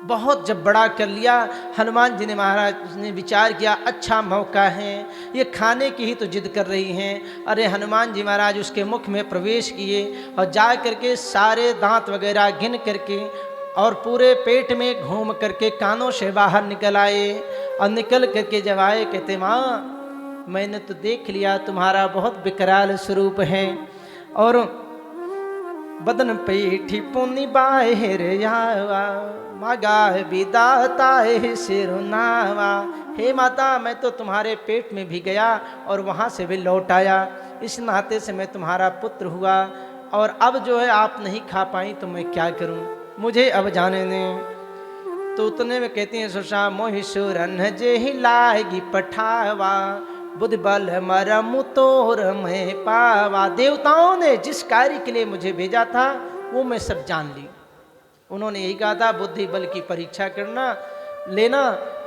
बहुत जब बड़ा कर लिया, हनुमान जी ने महाराज ने विचार किया अच्छा मौका है, ये खाने की ही तो जिद कर रही हैं। अरे हनुमान जी महाराज उसके मुख में प्रवेश किए और जा करके सारे दांत वगैरह गिन करके और पूरे पेट में घूम करके कानों से बाहर निकल आए। और निकल करके जब आए कहते माँ मैंने तो देख लिया तुम्हारा बहुत विकराल स्वरूप है और बदन पेठी पुनि बाहिर आवा, मागा विदाता सिरुनावा। हे माता मैं तो तुम्हारे पेट में भी गया और वहाँ से भी लौट आया, इस नाते से मैं तुम्हारा पुत्र हुआ और अब जो है आप नहीं खा पाई तो मैं क्या करूँ, मुझे अब जाने दें। तो उतने में कहती हैं सुषा मोहि सुरन जे लाएगी पठावा, बुद्धि बल मरमु तोर मैं पावा। देवताओं ने जिस कार्य के लिए मुझे भेजा था वो मैं सब जान ली। उन्होंने यही कहा था बुद्धि बल की परीक्षा करना लेना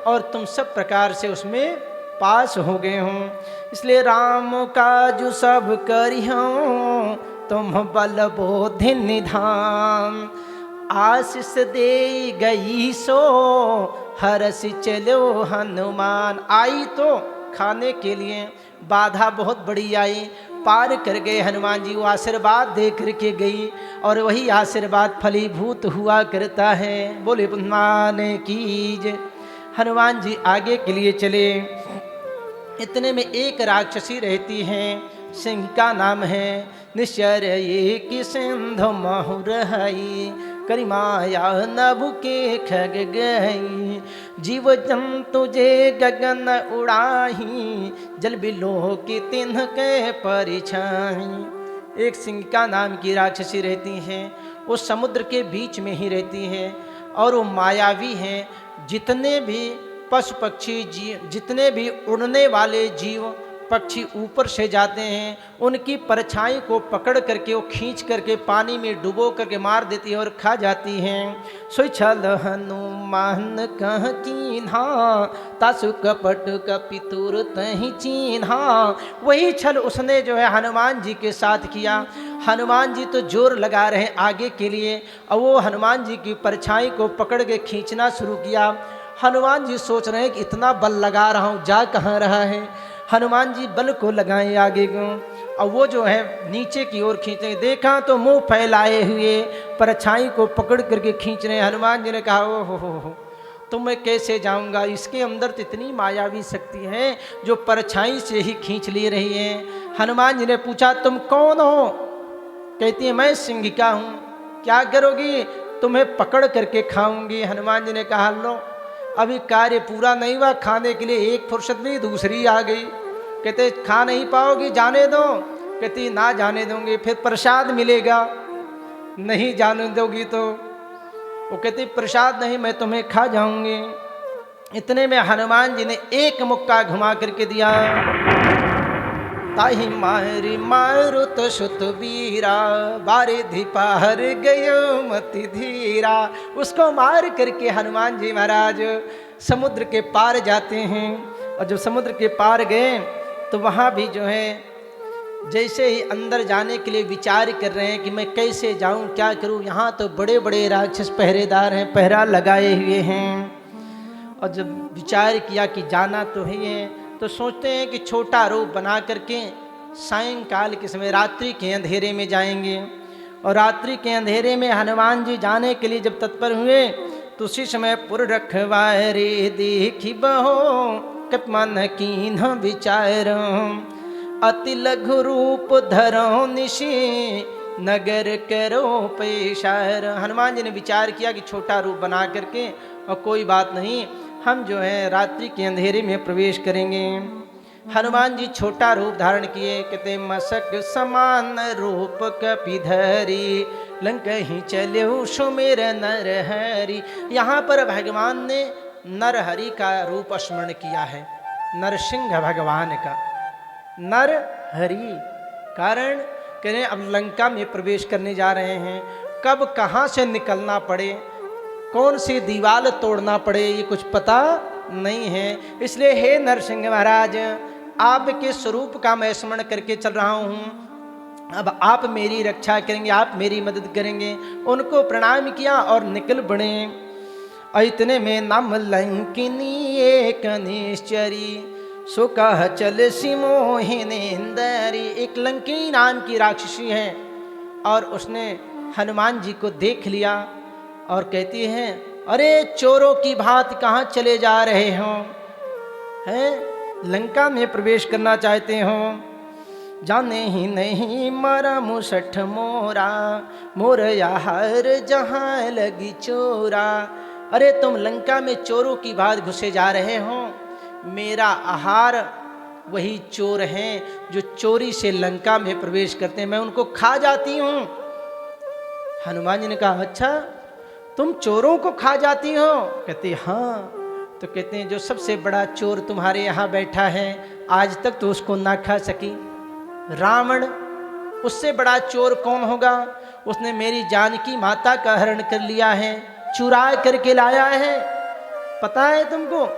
और तुम सब प्रकार से उसमें पास हो गए हों। इसलिए राम काजु सब करिहूँ, तुम बल बोधि निधान। आशीष दे गई सो हरस चलो हनुमान। आई तो खाने के लिए, बाधा बहुत बड़ी आई, पार कर गए हनुमान जी। वो आशीर्वाद दे करके गई और वही आशीर्वाद फलीभूत हुआ करता है। बोले हनुमान की जय। हनुमान जी आगे के लिए चले। इतने में एक राक्षसी रहती है, सिंह का नाम है। निश्चर ये कि सिंधु महुर हई, करी माया नभ के खग गई। जीव जंतु जे गगन उड़ाही, जल बिलो की तिन्ह के परिछाई। एक सिंहिका नाम की राक्षसी रहती है, वो समुद्र के बीच में ही रहती है और वो मायावी हैं। जितने भी पशु पक्षी जीव, जितने भी उड़ने वाले जीव पक्षी ऊपर से जाते हैं, उनकी परछाई को पकड़ करके वो खींच करके पानी में डुबो करके मार देती है और खा जाती हैं। सोई छल हनुमान कह कीन्हा, तासु कपट कपितुर तहि चीन्हा। वही छल उसने जो है हनुमान जी के साथ किया। हनुमान जी तो जोर लगा रहे हैं आगे के लिए और वो हनुमान जी की परछाई को पकड़ के खींचना शुरू किया। हनुमान जी सोच रहे हैं कि इतना बल लगा रहा हूँ, जा कहाँ रहा है। हनुमान जी बल को लगाए आगे को और वो जो है नीचे की ओर खींचे। देखा तो मुंह फैलाए हुए परछाई को पकड़ करके खींच रहे हैं। हनुमान जी ने कहा ओ हो तो मैं कैसे जाऊंगा, इसके अंदर तो इतनी मायावी शक्ति है जो परछाई से ही खींच ले रही है। हनुमान जी ने पूछा तुम कौन हो? कहती है मैं सिंहिका हूँ। क्या करोगी? तुम्हें पकड़ करके खाऊंगी। हनुमान जी ने कहा लो अभी कार्य पूरा नहीं हुआ, खाने के लिए एक फुर्सत में दूसरी आ गई। कहते खा नहीं पाओगी, जाने दो। कहती ना जाने दूंगी, फिर प्रसाद मिलेगा। नहीं जाने दोगी तो वो कहती प्रसाद नहीं, मैं तुम्हें खा जाऊंगी। इतने में हनुमान जी ने एक मुक्का घुमा करके दिया। ताहि मारी मारुत सुत वीरा, बारिधि पार गयो मति धीरा। उसको मार करके हनुमान जी महाराज समुद्र के पार जाते हैं। और जब समुद्र के पार गए तो वहाँ भी जो है जैसे ही अंदर जाने के लिए विचार कर रहे हैं कि मैं कैसे जाऊं, क्या करूं। यहाँ तो बड़े बड़े राक्षस पहरेदार हैं, पहरा लगाए हुए हैं। और जब विचार किया कि जाना तो है तो सोचते हैं कि छोटा रूप बना करके सायंकाल के समय रात्रि के अंधेरे में जाएंगे। और रात्रि के अंधेरे में हनुमान जी जाने के लिए जब तत्पर हुए तो उसी समय पुर रखवारे देखी बहो कप मन कीन्ह विचार। अति लघु रूप धरो निशी नगर करो पेशार। हनुमान जी ने विचार किया कि छोटा रूप बना करके, और कोई बात नहीं, हम जो है रात्रि के अंधेरे में प्रवेश करेंगे। हनुमान जी छोटा रूप धारण किए, कहते मसक समान रूप कपिधरी लंका ही चले सुमेर नरहरि। यहाँ पर भगवान ने नरहरि का रूप स्मरण किया है, नरसिंह भगवान का, नरहरि। कारण कह रहे अब लंका में प्रवेश करने जा रहे हैं, कब कहाँ से निकलना पड़े, कौन सी दीवार तोड़ना पड़े, ये कुछ पता नहीं है। इसलिए हे नरसिंह महाराज, आपके स्वरूप का मैं स्मरण करके चल रहा हूँ, अब आप मेरी रक्षा करेंगे, आप मेरी मदद करेंगे। उनको प्रणाम किया और निकल पड़े। और इतने में नाम लंकिनी एक निश्चरी सो कह चल सिमोहिनेंदरी। एक लंकिनी नाम की राक्षसी है, और उसने हनुमान जी को देख लिया और कहती है, अरे चोरों की भांति कहाँ चले जा रहे हो, हैं लंका में प्रवेश करना चाहते हो, जाने ही नहीं मरा मुसठ मोरा मोर यार जहाँ लगी चोरा। अरे तुम लंका में चोरों की भांति घुसे जा रहे हो, मेरा आहार वही चोर हैं जो चोरी से लंका में प्रवेश करते हैं, मैं उनको खा जाती हूँ। हनुमान जी ने कहा, अच्छा तुम चोरों को खा जाती हो? कहते हाँ। तो कहते हैं जो सबसे बड़ा चोर तुम्हारे यहाँ बैठा है, आज तक तो उसको ना खा सकी, रावण। उससे बड़ा चोर कौन होगा? उसने मेरी जानकी माता का हरण कर लिया है, चुरा करके लाया है, पता है तुमको?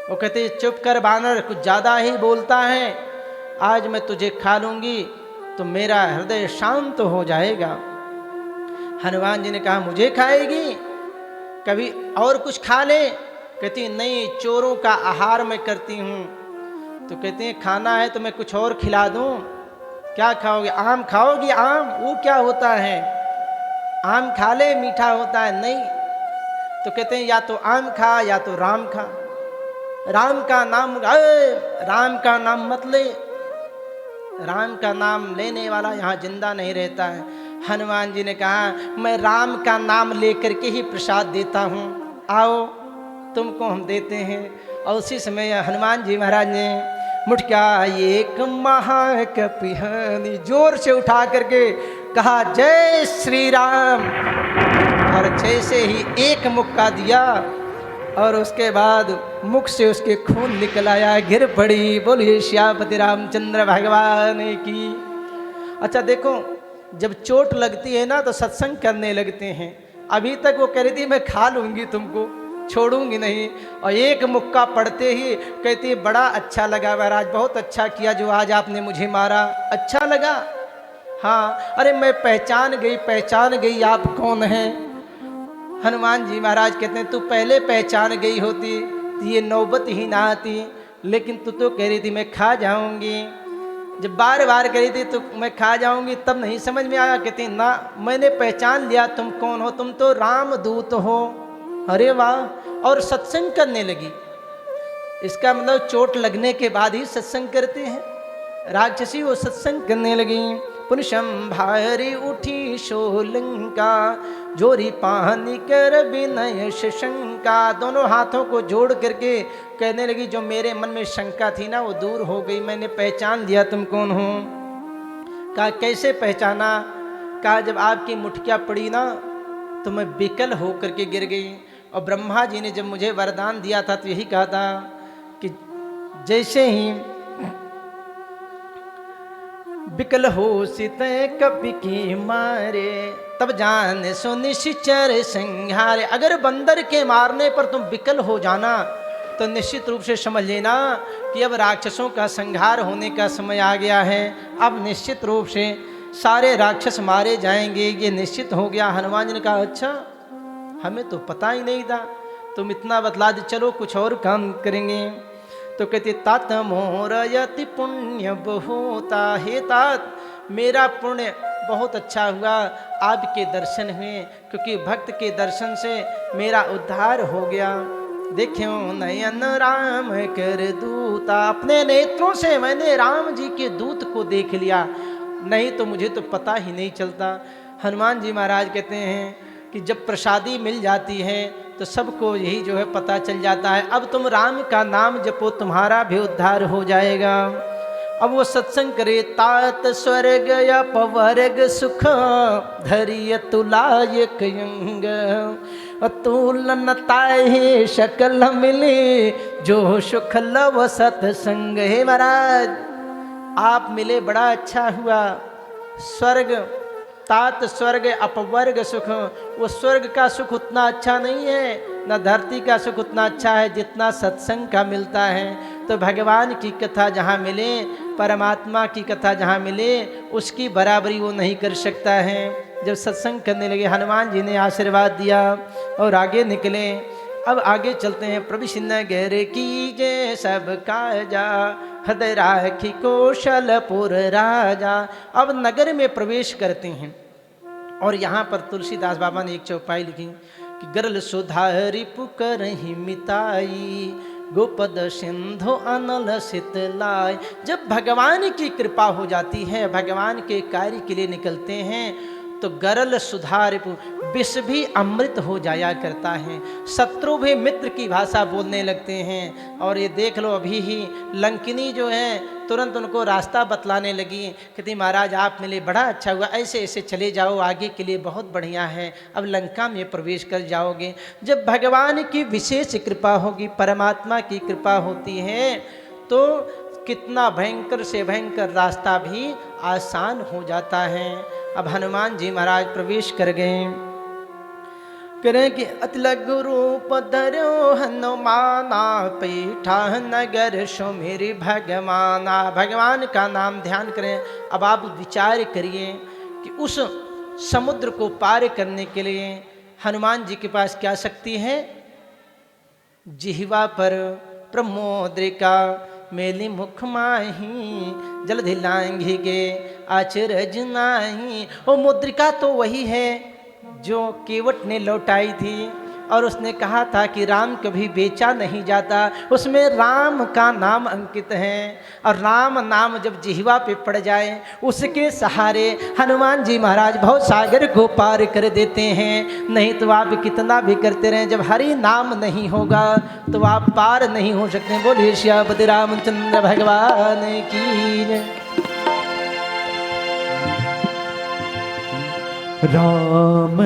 वो कहते चुप कर बानर, कुछ ज़्यादा ही बोलता है, आज मैं तुझे खा लूँगी तो मेरा हृदय शांत हो जाएगा। हनुमान जी ने कहा, मुझे खाएगी? कभी और कुछ खा ले? कहती नहीं, चोरों का आहार मैं करती हूँ। तो कहते हैं खाना है तो मैं कुछ और खिला दूँ? क्या खाओगे? आम खाओगी? आम वो क्या होता है? आम खा ले, मीठा होता है। नहीं। तो कहते हैं या तो आम खा या तो राम खा। राम का नाम, राम का नाम मत ले, राम का नाम लेने वाला यहाँ जिंदा नहीं रहता है। हनुमान जी ने कहा, मैं राम का नाम लेकर के ही प्रसाद देता हूँ, आओ तुमको हम देते हैं। और उसी समय हनुमान जी महाराज ने मुठका एक महाकपिहानी जोर से उठा करके कहा, जय श्री राम। और जैसे ही एक मुक्का दिया और उसके बाद मुख से उसके खून निकल आया, गिर पड़ी। बोलिए श्यामपति रामचंद्र भगवान की। अच्छा देखो, जब चोट लगती है ना तो सत्संग करने लगते हैं। अभी तक वो कह रही थी मैं खा लूँगी तुमको, छोड़ूंगी नहीं, और एक मुक्का पड़ते ही कहती बड़ा अच्छा लगा महाराज, बहुत अच्छा किया जो आज आपने मुझे मारा, अच्छा लगा? हाँ। अरे मैं पहचान गई आप कौन हैं। हनुमान जी महाराज कहते हैं तू पहले पहचान गई होती तो ये नौबत ही ना आती, लेकिन तू तो कह रही थी मैं खा जाऊंगी। जब बार बार कह रही थी तो मैं खा जाऊंगी, तब नहीं समझ में आया। कहती ना, मैंने पहचान लिया तुम कौन हो, तुम तो रामदूत हो। अरे वाह। और सत्संग करने लगी। इसका मतलब चोट लगने के बाद ही सत्संग करते हैं। राक्षसी वो सत्संग करने लगी। पुनशम भारी उठी शोलंका जोरी पानी कर विनय शंका। दोनों हाथों को जोड़ करके कहने लगी जो मेरे मन में शंका थी ना वो दूर हो गई, मैंने पहचान लिया तुम कौन हो। कहा कैसे पहचाना? कहा जब आपकी मुठकिया पड़ी ना तो मैं विकल हो करके गिर गई, और ब्रह्मा जी ने जब मुझे वरदान दिया था तो यही कहा था कि जैसे ही विकल हो सित कपि की मारे तब जान सो निश्चर संहारे। अगर बंदर के मारने पर तुम विकल हो जाना तो निश्चित रूप से समझ लेना कि अब राक्षसों का संहार होने का समय आ गया है। अब निश्चित रूप से सारे राक्षस मारे जाएंगे, ये निश्चित हो गया। हनुमान जी ने कहा अच्छा, हमें तो पता ही नहीं था, तुम इतना बतला दे, चलो कुछ और काम करेंगे। तो कहते तात मोर यति पुण्य बहुता। हे तात, मेरा पुण्य बहुत अच्छा हुआ, आपके दर्शन हुए, क्योंकि भक्त के दर्शन से मेरा उद्धार हो गया। देखो नयन राम कर दूता, अपने नेत्रों से मैंने राम जी के दूत को देख लिया, नहीं तो मुझे तो पता ही नहीं चलता। हनुमान जी महाराज कहते हैं कि जब प्रसादी मिल जाती है तो सबको यही जो है पता चल जाता है, अब तुम राम का नाम जपो, तुम्हारा भी उद्धार हो जाएगा। अब वो सत्संग करे, तात स्वर्ग अपवर्ग सुख धरिय तुलायक यंग, अतुलन ताहि शकल मिले जो सुख लव सत्संग। हे महाराज आप मिले बड़ा अच्छा हुआ। स्वर्ग तात स्वर्ग अपवर्ग सुख, वो स्वर्ग का सुख उतना अच्छा नहीं है, न धरती का सुख उतना अच्छा है जितना सत्संग का मिलता है। तो भगवान की कथा जहाँ मिले, परमात्मा की कथा जहाँ मिले, उसकी बराबरी वो नहीं कर सकता है। जब सत्संग करने लगे, हनुमान जी ने आशीर्वाद दिया और आगे निकले। अब आगे चलते हैं। प्रभु सिन्हा गहरे कीजे सब काजा, हृदय राखी कौशलपुर राजा। अब नगर में प्रवेश करते हैं और यहाँ पर तुलसीदास बाबा ने एक चौपाई लिखी कि गरल सुधारी पुकरहि मिताई, गोपद सिंधु अनल शीतलाय। जब भगवान की कृपा हो जाती है, भगवान के कार्य के लिए निकलते हैं, तो गरल सुधार विष भी अमृत हो जाया करता है। शत्रु भी मित्र की भाषा बोलने लगते हैं। और ये देख लो, अभी ही लंकिनी जो है तुरंत उनको रास्ता बतलाने लगी, कहती महाराज आप मिले बड़ा अच्छा हुआ, ऐसे ऐसे चले जाओ, आगे के लिए बहुत बढ़िया है, अब लंका में प्रवेश कर जाओगे। जब भगवान की विशेष कृपा होगी, परमात्मा की कृपा होती है, तो कितना भयंकर से भयंकर रास्ता भी आसान हो जाता है। अब हनुमान जी महाराज प्रवेश कर गए। करें कि अति लघु रूप धरो हनुमाना, पैठा नगर सुमिरि भगवाना। भगवान का नाम ध्यान करें। अब आप विचार करिए कि उस समुद्र को पार करने के लिए हनुमान जी के पास क्या शक्ति है? जिह्वा पर प्रमोद्रिका मेली मुख माही, जलधि लांघी गे आचरज नाही। वो मुद्रिका तो वही है जो केवट ने लौटाई थी, और उसने कहा था कि राम कभी बेचा नहीं जाता, उसमें राम का नाम अंकित है। और राम नाम जब जिह्वा पे पड़ जाए, उसके सहारे हनुमान जी महाराज भव सागर को पार कर देते हैं। नहीं तो आप कितना भी करते रहें, जब हरि नाम नहीं होगा तो आप पार नहीं हो सकते। बोलिए श्यामपति रामचंद्र भगवान की जय। राम